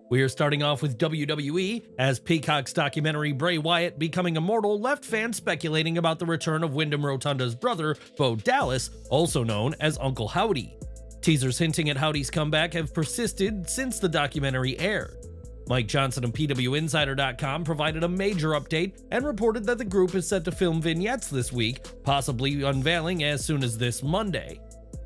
We are starting off with WWE, as Peacock's documentary Bray Wyatt Becoming Immortal left fans speculating about the return of Wyndham Rotunda's brother, Bo Dallas, also known as Uncle Howdy. Teasers hinting at Howdy's comeback have persisted since the documentary aired. Mike Johnson of PWInsider.com provided a major update and reported that the group is set to film vignettes this week, possibly unveiling as soon as this Monday.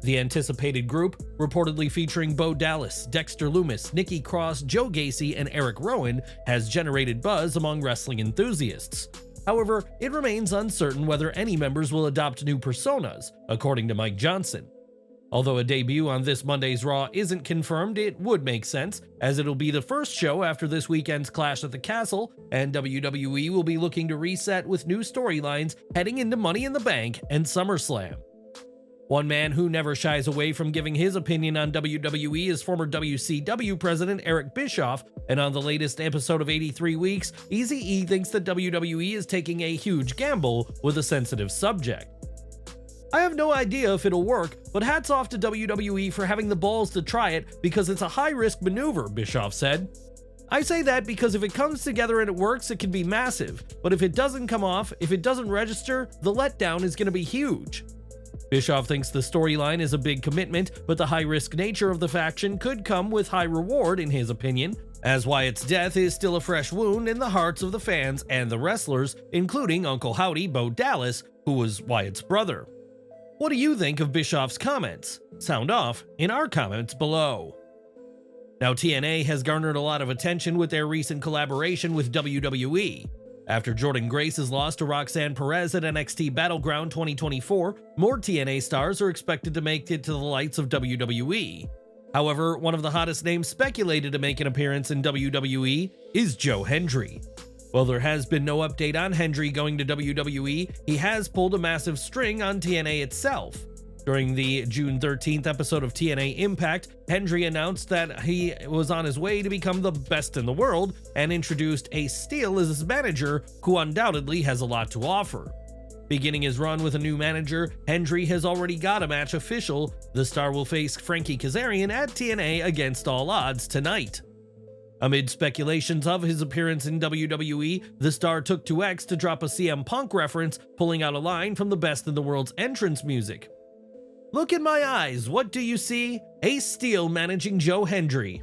The anticipated group, reportedly featuring Bo Dallas, Dexter Lumis, Nikki Cross, Joe Gacy, and Eric Rowan, has generated buzz among wrestling enthusiasts. However, it remains uncertain whether any members will adopt new personas, according to Mike Johnson. Although a debut on this Monday's Raw isn't confirmed, it would make sense, as it'll be the first show after this weekend's Clash at the Castle, and WWE will be looking to reset with new storylines heading into Money in the Bank and SummerSlam. One man who never shies away from giving his opinion on WWE is former WCW president Eric Bischoff, and on the latest episode of 83 Weeks, Eazy-E thinks that WWE is taking a huge gamble with a sensitive subject. "I have no idea if it'll work, but hats off to WWE for having the balls to try it because it's a high-risk maneuver," Bischoff said. "I say that because if it comes together and it works, it can be massive, but if it doesn't come off, if it doesn't register, the letdown is going to be huge." Bischoff thinks the storyline is a big commitment, but the high-risk nature of the faction could come with high reward in his opinion, as Wyatt's death is still a fresh wound in the hearts of the fans and the wrestlers, including Uncle Howdy Bo Dallas, who was Wyatt's brother. What do you think of Bischoff's comments? Sound off in our comments below. Now, TNA has garnered a lot of attention with their recent collaboration with WWE. After Jordynne Grace's loss to Roxanne Perez at NXT Battleground 2024, more TNA stars are expected to make it to the lights of WWE. However, one of the hottest names speculated to make an appearance in WWE is Joe Hendry. While there has been no update on Hendry going to WWE, he has pulled a massive string on TNA itself. During the June 13th episode of TNA Impact, Hendry announced that he was on his way to become the best in the world and introduced Ace Steel as his manager, who undoubtedly has a lot to offer. Beginning his run with a new manager, Hendry has already got a match official. The star will face Frankie Kazarian at TNA Against All Odds tonight. Amid speculations of his appearance in WWE, the star took to X to drop a CM Punk reference, pulling out a line from the Best in the World's entrance music. "Look in my eyes, what do you see? Ace Steel managing Joe Hendry."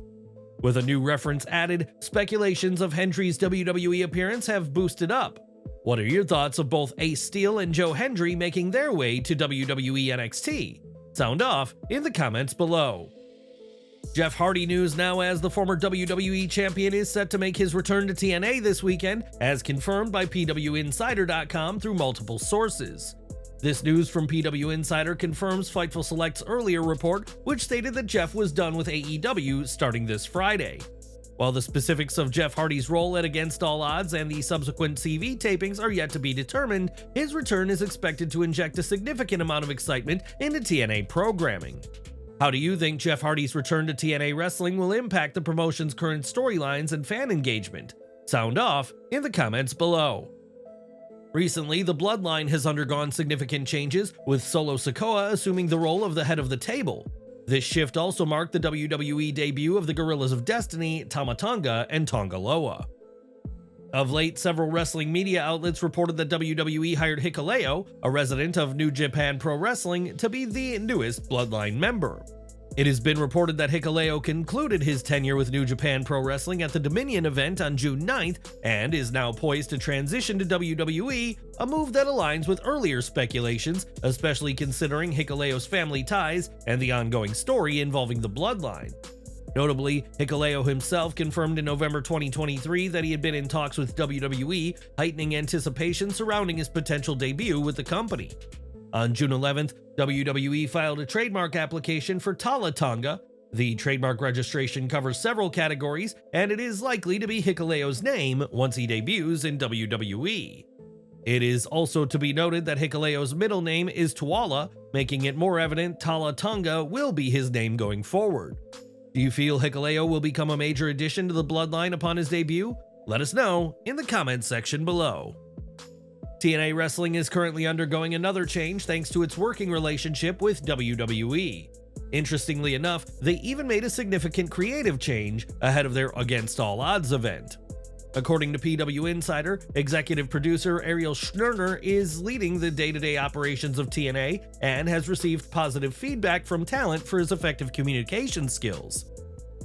With a new reference added, speculations of Hendry's WWE appearance have boosted up. What are your thoughts of both Ace Steel and Joe Hendry making their way to WWE NXT? Sound off in the comments below. Jeff Hardy news now, as the former WWE champion is set to make his return to TNA this weekend, as confirmed by PWInsider.com through multiple sources. This news from PW Insider confirms Fightful Select's earlier report, which stated that Jeff was done with AEW starting this Friday. While the specifics of Jeff Hardy's role at Against All Odds and the subsequent TV tapings are yet to be determined, his return is expected to inject a significant amount of excitement into TNA programming. How do you think Jeff Hardy's return to TNA wrestling will impact the promotion's current storylines and fan engagement? Sound off in the comments below. Recently, the Bloodline has undergone significant changes, with Solo Sikoa assuming the role of the head of the table. This shift also marked the WWE debut of the Gorillas of Destiny, Tama Tonga, and Tonga Loa. Of late, several wrestling media outlets reported that WWE hired Hikuleo, a resident of New Japan Pro Wrestling, to be the newest Bloodline member. It has been reported that Hikuleo concluded his tenure with New Japan Pro Wrestling at the Dominion event on June 9th and is now poised to transition to WWE, a move that aligns with earlier speculations, especially considering Hikuleo's family ties and the ongoing story involving the Bloodline. Notably, Hikuleo himself confirmed in November 2023 that he had been in talks with WWE, heightening anticipation surrounding his potential debut with the company. On June 11th, WWE filed a trademark application for Tala Tonga. The trademark registration covers several categories, and it is likely to be Hikuleo's name once he debuts in WWE. It is also to be noted that Hikuleo's middle name is Tuala, making it more evident Tala Tonga will be his name going forward. Do you feel Hikuleo will become a major addition to the Bloodline upon his debut? Let us know in the comments section below. TNA Wrestling is currently undergoing another change thanks to its working relationship with WWE. Interestingly enough, they even made a significant creative change ahead of their Against All Odds event. According to PW Insider, executive producer Ariel Schnerner is leading the day-to-day operations of TNA and has received positive feedback from talent for his effective communication skills.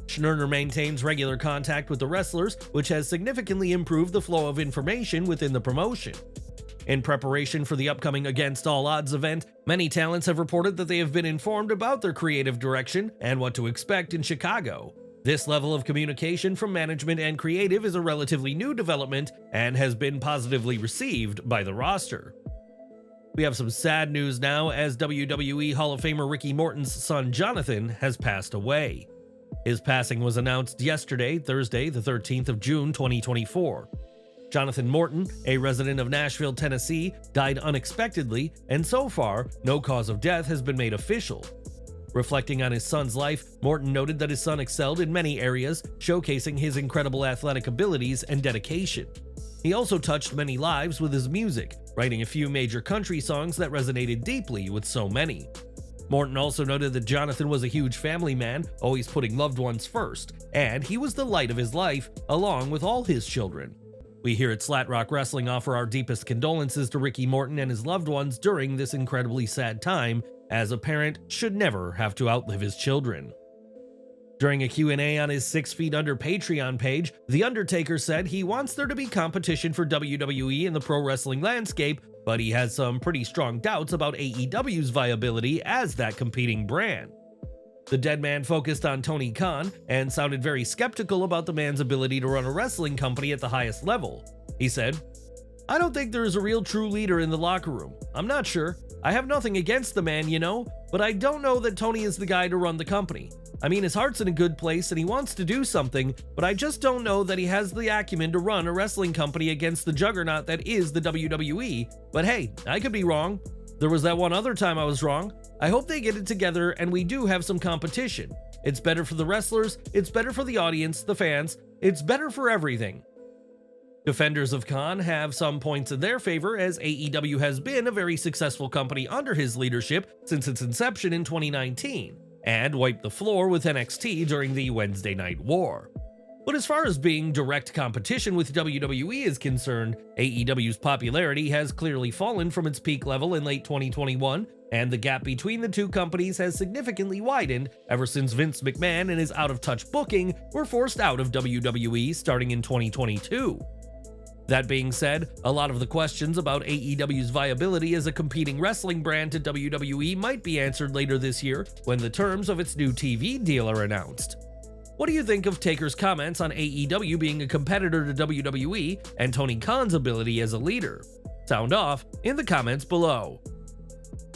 Schnerner maintains regular contact with the wrestlers, which has significantly improved the flow of information within the promotion. In preparation for the upcoming Against All Odds event, many talents have reported that they have been informed about their creative direction and what to expect in Chicago. This level of communication from management and creative is a relatively new development and has been positively received by the roster. We have some sad news now, as WWE Hall of Famer Ricky Morton's son Jonathan has passed away. His passing was announced yesterday, Thursday, the 13th of June 2024. Jonathan Morton, a resident of Nashville, Tennessee, died unexpectedly, and so far, no cause of death has been made official. Reflecting on his son's life, Morton noted that his son excelled in many areas, showcasing his incredible athletic abilities and dedication. He also touched many lives with his music, writing a few major country songs that resonated deeply with so many. Morton also noted that Jonathan was a huge family man, always putting loved ones first, and he was the light of his life, along with all his children. We here at Slat Rock Wrestling offer our deepest condolences to Ricky Morton and his loved ones during this incredibly sad time, as a parent should never have to outlive his children. During a Q&A on his 6 Feet Under Patreon page, The Undertaker said he wants there to be competition for WWE in the pro wrestling landscape, but he has some pretty strong doubts about AEW's viability as that competing brand. The dead man focused on Tony Khan and sounded very skeptical about the man's ability to run a wrestling company at the highest level. He said, "I don't think there is a real true leader in the locker room. I'm not sure. I have nothing against the man, but I don't know that Tony is the guy to run the company. I mean, his heart's in a good place and he wants to do something, but I just don't know that he has the acumen to run a wrestling company against the juggernaut that is the WWE. But hey, I could be wrong. There was that one other time I was wrong. I hope they get it together and we do have some competition. It's better for the wrestlers, it's better for the audience, the fans, it's better for everything." Defenders of Khan have some points in their favor, as AEW has been a very successful company under his leadership since its inception in 2019, and wiped the floor with NXT during the Wednesday Night War. But as far as being direct competition with WWE is concerned, AEW's popularity has clearly fallen from its peak level in late 2021, and the gap between the two companies has significantly widened ever since Vince McMahon and his out-of-touch booking were forced out of WWE starting in 2022. That being said, a lot of the questions about AEW's viability as a competing wrestling brand to WWE might be answered later this year when the terms of its new TV deal are announced. What do you think of Taker's comments on AEW being a competitor to WWE and Tony Khan's ability as a leader? Sound off in the comments below.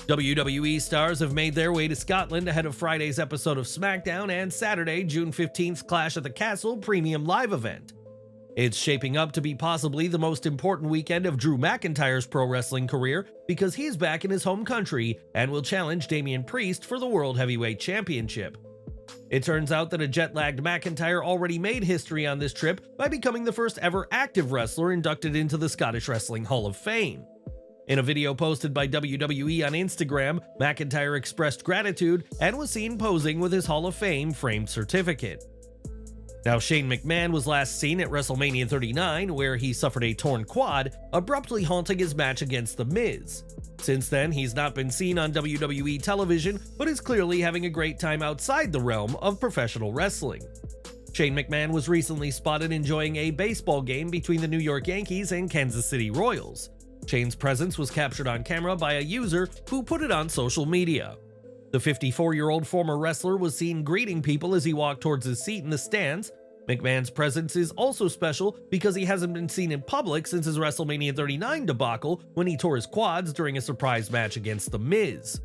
WWE stars have made their way to Scotland ahead of Friday's episode of SmackDown and Saturday, June 15th's Clash at the Castle premium live event. It's shaping up to be possibly the most important weekend of Drew McIntyre's pro wrestling career because he's back in his home country and will challenge Damian Priest for the World Heavyweight Championship. It turns out that a jet-lagged McIntyre already made history on this trip by becoming the first ever active wrestler inducted into the Scottish Wrestling Hall of Fame. In a video posted by WWE on Instagram, McIntyre expressed gratitude and was seen posing with his Hall of Fame framed certificate. Now, Shane McMahon was last seen at WrestleMania 39, where he suffered a torn quad, abruptly halting his match against The Miz. Since then, he's not been seen on WWE television, but is clearly having a great time outside the realm of professional wrestling. Shane McMahon was recently spotted enjoying a baseball game between the New York Yankees and Kansas City Royals. Shane's presence was captured on camera by a user who put it on social media. The 54-year-old former wrestler was seen greeting people as he walked towards his seat in the stands. McMahon's presence is also special because he hasn't been seen in public since his WrestleMania 39 debacle when he tore his quads during a surprise match against The Miz.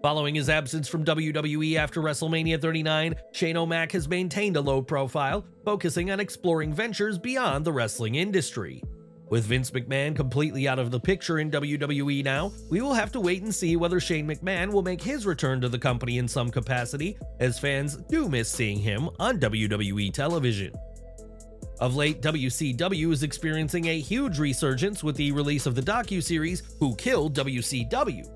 Following his absence from WWE after WrestleMania 39, Shane O'Mac has maintained a low profile, focusing on exploring ventures beyond the wrestling industry. With Vince McMahon completely out of the picture in WWE now, we will have to wait and see whether Shane McMahon will make his return to the company in some capacity, as fans do miss seeing him on WWE television. Of late, WCW is experiencing a huge resurgence with the release of the docuseries Who Killed WCW.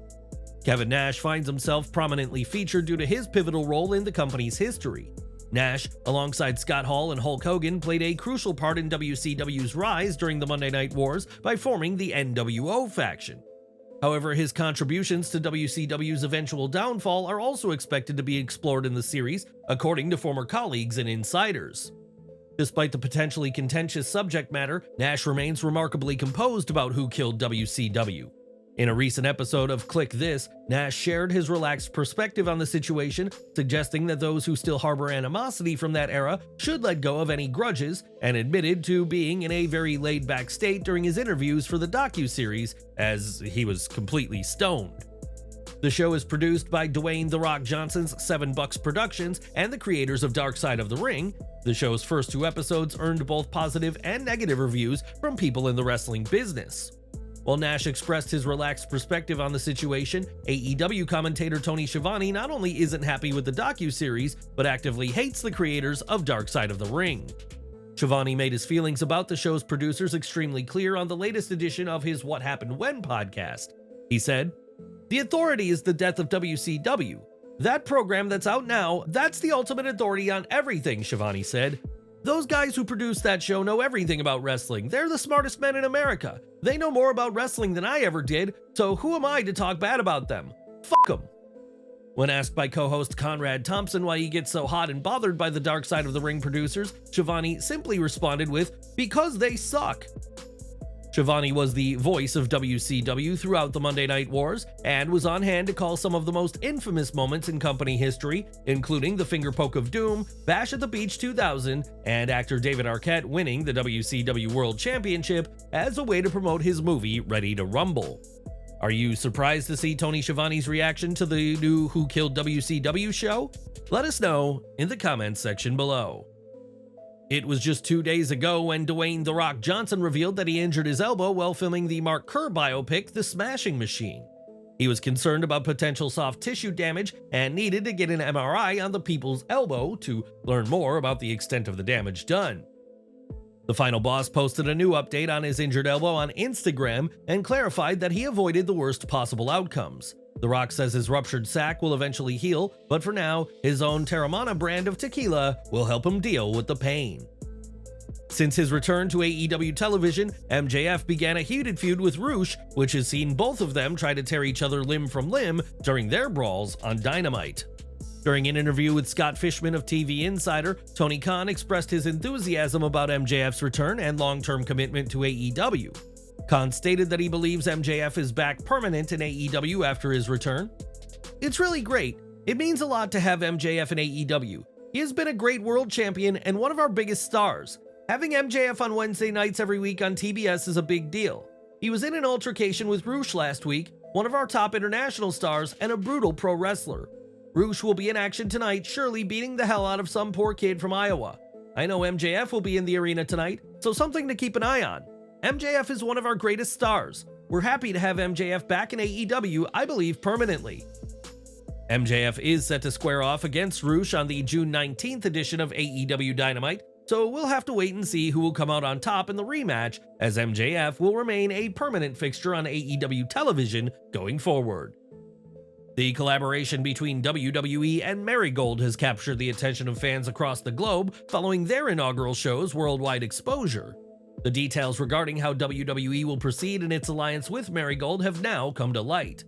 Kevin Nash finds himself prominently featured due to his pivotal role in the company's history. Nash, alongside Scott Hall and Hulk Hogan, played a crucial part in WCW's rise during the Monday Night Wars by forming the NWO faction. However, his contributions to WCW's eventual downfall are also expected to be explored in the series, according to former colleagues and insiders. Despite the potentially contentious subject matter, Nash remains remarkably composed about who killed WCW. In a recent episode of Click This, Nash shared his relaxed perspective on the situation, suggesting that those who still harbor animosity from that era should let go of any grudges, and admitted to being in a very laid-back state during his interviews for the Docuseries, as he was completely stoned. The show is produced by Dwayne "The Rock" Johnson's Seven Bucks Productions and the creators of Dark Side of the Ring. The show's first 2 episodes earned both positive and negative reviews from people in the wrestling business. While Nash expressed his relaxed perspective on the situation, AEW commentator Tony Schiavone not only isn't happy with the docuseries, but actively hates the creators of Dark Side of the Ring. Schiavone made his feelings about the show's producers extremely clear on the latest edition of his What Happened When podcast. He said, "The Authority is the death of WCW. That program that's out now, that's the ultimate authority on everything," Schiavone said. "Those guys who produce that show know everything about wrestling. They're the smartest men in America. They know more about wrestling than I ever did, so who am I to talk bad about them? Fuck them." When asked by co-host Conrad Thompson why he gets so hot and bothered by the Dark Side of the Ring producers, Schiavone simply responded with, "Because they suck." Schiavone was the voice of WCW throughout the Monday Night Wars, and was on hand to call some of the most infamous moments in company history, including the Finger Poke of Doom, Bash at the Beach 2000, and actor David Arquette winning the WCW World Championship as a way to promote his movie Ready to Rumble. Are you surprised to see Tony Schiavone's reaction to the new Who Killed WCW show? Let us know in the comments section below. It was just 2 days ago when Dwayne "The Rock" Johnson revealed that he injured his elbow while filming the Mark Kerr biopic, The Smashing Machine. He was concerned about potential soft tissue damage and needed to get an MRI on the people's elbow to learn more about the extent of the damage done. The Final Boss posted a new update on his injured elbow on Instagram and clarified that he avoided the worst possible outcomes. The Rock says his ruptured sac will eventually heal, but for now, his own Terramana brand of tequila will help him deal with the pain. Since his return to AEW television, MJF began a heated feud with Rush, which has seen both of them try to tear each other limb from limb during their brawls on Dynamite. During an interview with Scott Fishman of TV Insider, Tony Khan expressed his enthusiasm about MJF's return and long-term commitment to AEW. Khan stated that he believes MJF is back permanent in AEW after his return. "It's really great. It means a lot to have MJF in AEW. He has been a great world champion and one of our biggest stars. Having MJF on Wednesday nights every week on TBS is a big deal. He was in an altercation with Rush last week, one of our top international stars and a brutal pro wrestler. Rush will be in action tonight, surely beating the hell out of some poor kid from Iowa. I know MJF will be in the arena tonight, so something to keep an eye on. MJF is one of our greatest stars. We're happy to have MJF back in AEW, I believe permanently." MJF is set to square off against Rush on the June 19th edition of AEW Dynamite, so we'll have to wait and see who will come out on top in the rematch, as MJF will remain a permanent fixture on AEW television going forward. The collaboration between WWE and Marigold has captured the attention of fans across the globe following their inaugural show's worldwide exposure. The details regarding how WWE will proceed in its alliance with Marigold have now come to light.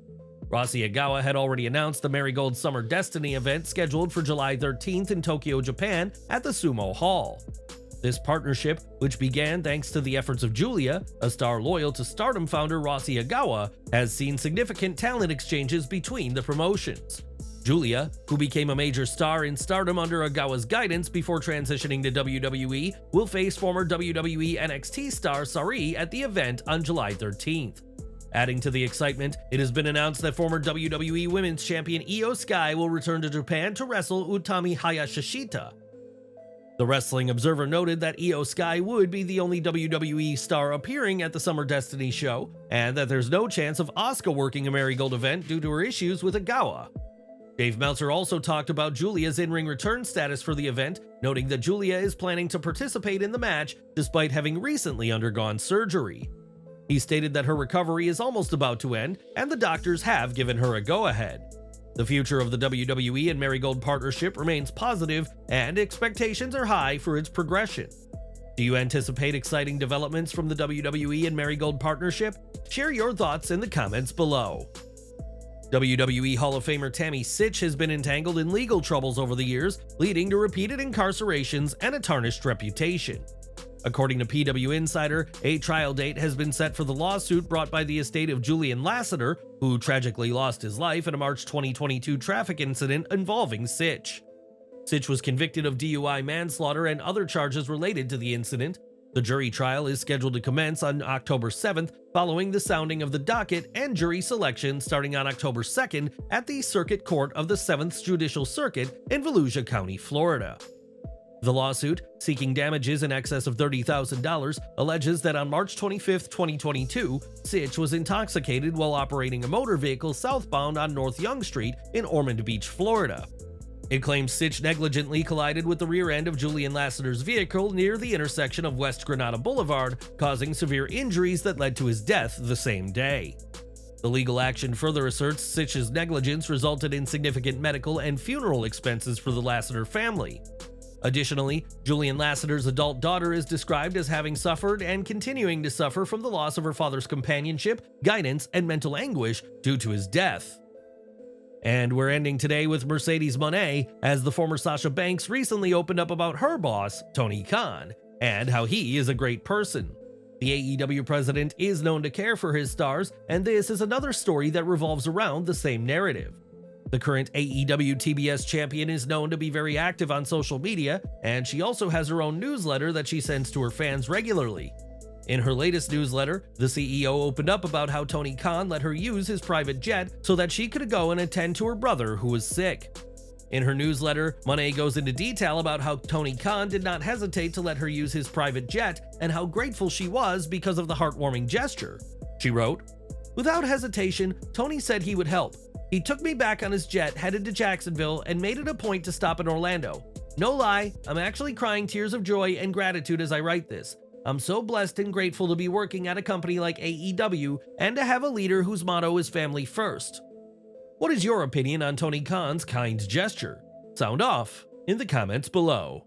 Rossy Ogawa had already announced the Marigold Summer Destiny event scheduled for July 13th in Tokyo, Japan at the Sumo Hall. This partnership, which began thanks to the efforts of Julia, a star loyal to Stardom founder Rossy Ogawa, has seen significant talent exchanges between the promotions. Julia, who became a major star in Stardom under Ogawa's guidance before transitioning to WWE, will face former WWE NXT star Sari at the event on July 13th. Adding to the excitement, it has been announced that former WWE Women's Champion Io Sky will return to Japan to wrestle Utami Hayashishita. The Wrestling Observer noted that Io Sky would be the only WWE star appearing at the Summer Destiny show, and that there's no chance of Asuka working a Marigold event due to her issues with Ogawa. Dave Meltzer also talked about Julia's in-ring return status for the event, noting that Julia is planning to participate in the match despite having recently undergone surgery. He stated that her recovery is almost about to end, and the doctors have given her a go-ahead. The future of the WWE and Marigold partnership remains positive, and expectations are high for its progression. Do you anticipate exciting developments from the WWE and Marigold partnership? Share your thoughts in the comments below. WWE Hall of Famer Tammy Sytch has been entangled in legal troubles over the years, leading to repeated incarcerations and a tarnished reputation. According to PW Insider, a trial date has been set for the lawsuit brought by the estate of Julian Lasseter, who tragically lost his life in a March 2022 traffic incident involving Sytch. Sytch was convicted of DUI manslaughter and other charges related to the incident. The jury trial is scheduled to commence on October 7th, following the sounding of the docket and jury selection starting on October 2nd at the Circuit Court of the 7th Judicial Circuit in Volusia County, Florida. The lawsuit, seeking damages in excess of $30,000, alleges that on March 25, 2022, Sytch was intoxicated while operating a motor vehicle southbound on North Young Street in Ormond Beach, Florida. It claims Sytch negligently collided with the rear end of Julian Lasseter's vehicle near the intersection of West Granada Boulevard, causing severe injuries that led to his death the same day. The legal action further asserts Sytch's negligence resulted in significant medical and funeral expenses for the Lasseter family. Additionally, Julian Lasseter's adult daughter is described as having suffered and continuing to suffer from the loss of her father's companionship, guidance, and mental anguish due to his death. And we're ending today with Mercedes Moné, as the former Sasha Banks recently opened up about her boss, Tony Khan, and how he is a great person. The AEW president is known to care for his stars, and this is another story that revolves around the same narrative. The current AEW TBS champion is known to be very active on social media, and she also has her own newsletter that she sends to her fans regularly. In her latest newsletter, the CEO opened up about how Tony Khan let her use his private jet so that she could go and attend to her brother who was sick. In her newsletter, Moné goes into detail about how Tony Khan did not hesitate to let her use his private jet and how grateful she was because of the heartwarming gesture. She wrote, "Without hesitation, Tony said he would help. He took me back on his jet, headed to Jacksonville, and made it a point to stop in Orlando. No lie, I'm actually crying tears of joy and gratitude as I write this. I'm so blessed and grateful to be working at a company like AEW and to have a leader whose motto is family first." What is your opinion on Tony Khan's kind gesture? Sound off in the comments below.